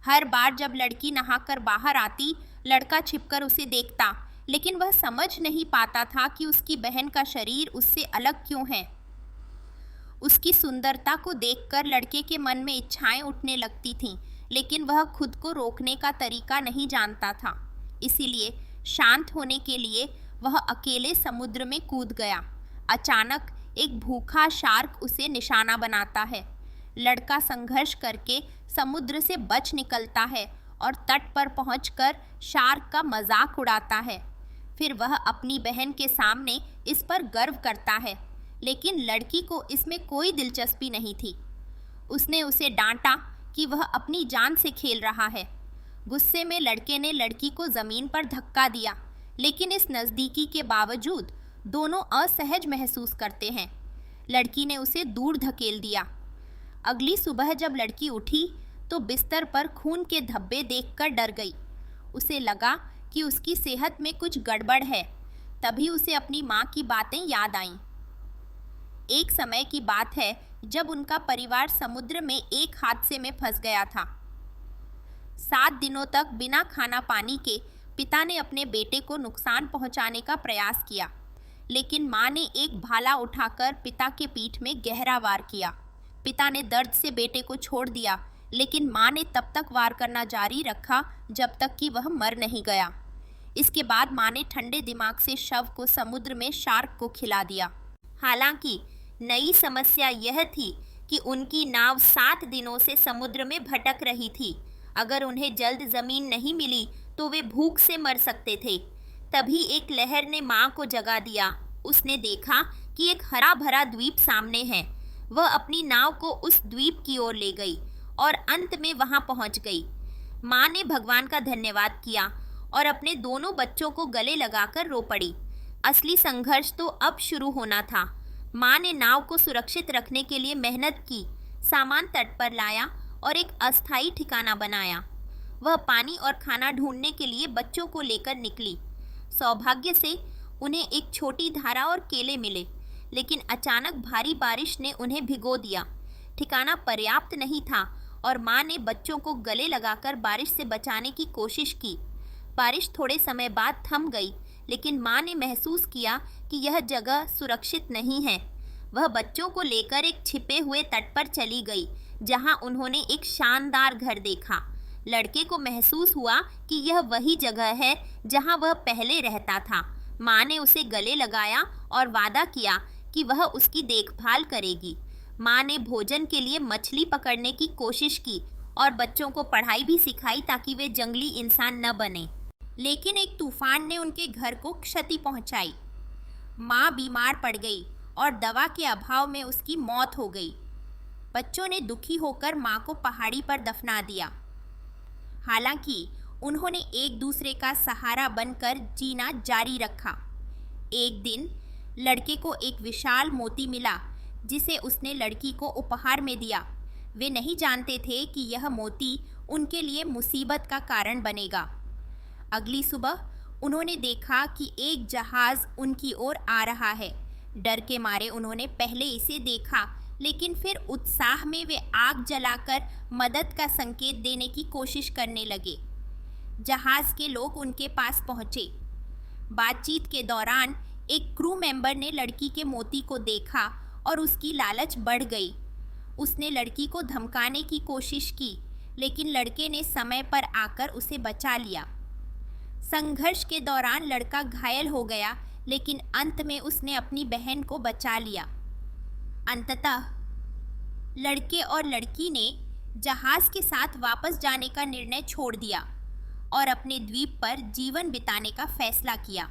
हर बार जब लड़की नहाकर बाहर आती, लड़का छिपकर उसे देखता, लेकिन वह समझ नहीं पाता था कि उसकी बहन का शरीर उससे अलग क्यों है। उसकी सुंदरता को देखकर लड़के के मन में इच्छाएं उठने लगती थीं, लेकिन वह खुद को रोकने का तरीका नहीं जानता था। इसीलिए शांत होने के लिए वह अकेले समुद्र में कूद गया। अचानक एक भूखा शार्क उसे निशाना बनाता है। लड़का संघर्ष करके समुद्र से बच निकलता है और तट पर पहुंचकर शार्क का मजाक उड़ाता है। फिर वह अपनी बहन के सामने इस पर गर्व करता है, लेकिन लड़की को इसमें कोई दिलचस्पी नहीं थी। उसने उसे डांटा कि वह अपनी जान से खेल रहा है। गुस्से में लड़के ने लड़की को जमीन पर धक्का दिया, लेकिन इस नज़दीकी के बावजूद दोनों असहज महसूस करते हैं। लड़की ने उसे दूर धकेल दिया। अगली सुबह जब लड़की उठी तो बिस्तर पर खून के धब्बे देखकर डर गई। उसे लगा कि उसकी सेहत में कुछ गड़बड़ है। तभी उसे अपनी माँ की बातें याद आईं। एक समय की बात है जब उनका परिवार समुद्र में एक हादसे में फंस गया था। 7 दिनों तक बिना खाना पानी के पिता ने अपने बेटे को नुकसान पहुंचाने का प्रयास किया, लेकिन माँ ने एक भाला उठाकर पिता के पीठ में गहरा वार किया। पिता ने दर्द से बेटे को छोड़ दिया, लेकिन माँ ने तब तक वार करना जारी रखा जब तक कि वह मर नहीं गया। इसके बाद माँ ने ठंडे दिमाग से शव को समुद्र में शार्क को खिला दिया। हालांकि नई समस्या यह थी कि उनकी नाव 7 दिनों से समुद्र में भटक रही थी। अगर उन्हें जल्द जमीन नहीं मिली तो वे भूख से मर सकते थे। तभी एक लहर ने माँ को जगा दिया। उसने देखा कि एक हरा भरा द्वीप सामने है। वह अपनी नाव को उस द्वीप की ओर ले गई और अंत में वहां पहुंच गई। माँ ने भगवान का धन्यवाद किया और अपने दोनों बच्चों को गले लगाकर रो पड़ी। असली संघर्ष तो अब शुरू होना था। माँ ने नाव को सुरक्षित रखने के लिए मेहनत की, सामान तट पर लाया और एक अस्थायी ठिकाना बनाया। वह पानी और खाना ढूंढने के लिए बच्चों को लेकर निकली। सौभाग्य से उन्हें एक छोटी धारा और केले मिले, लेकिन अचानक भारी बारिश ने उन्हें भिगो दिया। ठिकाना पर्याप्त नहीं था और माँ ने बच्चों को गले लगाकर बारिश से बचाने की कोशिश की। बारिश थोड़े समय बाद थम गई, लेकिन माँ ने महसूस किया कि यह जगह सुरक्षित नहीं है। वह बच्चों को लेकर एक छिपे हुए तट पर चली गई, जहाँ उन्होंने एक शानदार घर देखा। लड़के को महसूस हुआ कि यह वही जगह है जहाँ वह पहले रहता था। माँ ने उसे गले लगाया और वादा किया कि वह उसकी देखभाल करेगी। माँ ने भोजन के लिए मछली पकड़ने की कोशिश की और बच्चों को पढ़ाई भी सिखाई ताकि वे जंगली इंसान न बने। लेकिन एक तूफान ने उनके घर को क्षति पहुंचाई। माँ बीमार पड़ गई और दवा के अभाव में उसकी मौत हो गई। बच्चों ने दुखी होकर माँ को पहाड़ी पर दफना दिया। हालांकि उन्होंने एक दूसरे का सहारा बनकर जीना जारी रखा। एक दिन लड़के को एक विशाल मोती मिला, जिसे उसने लड़की को उपहार में दिया। वे नहीं जानते थे कि यह मोती उनके लिए मुसीबत का कारण बनेगा। अगली सुबह उन्होंने देखा कि एक जहाज उनकी ओर आ रहा है। डर के मारे उन्होंने पहले इसे देखा, लेकिन फिर उत्साह में वे आग जलाकर मदद का संकेत देने की कोशिश करने लगे। जहाज के लोग उनके पास पहुंचे। बातचीत के दौरान एक क्रू मेंबर ने लड़की के मोती को देखा और उसकी लालच बढ़ गई। उसने लड़की को धमकाने की कोशिश की, लेकिन लड़के ने समय पर आकर उसे बचा लिया। संघर्ष के दौरान लड़का घायल हो गया, लेकिन अंत में उसने अपनी बहन को बचा लिया। अंततः लड़के और लड़की ने जहाज के साथ वापस जाने का निर्णय छोड़ दिया और अपने द्वीप पर जीवन बिताने का फैसला किया।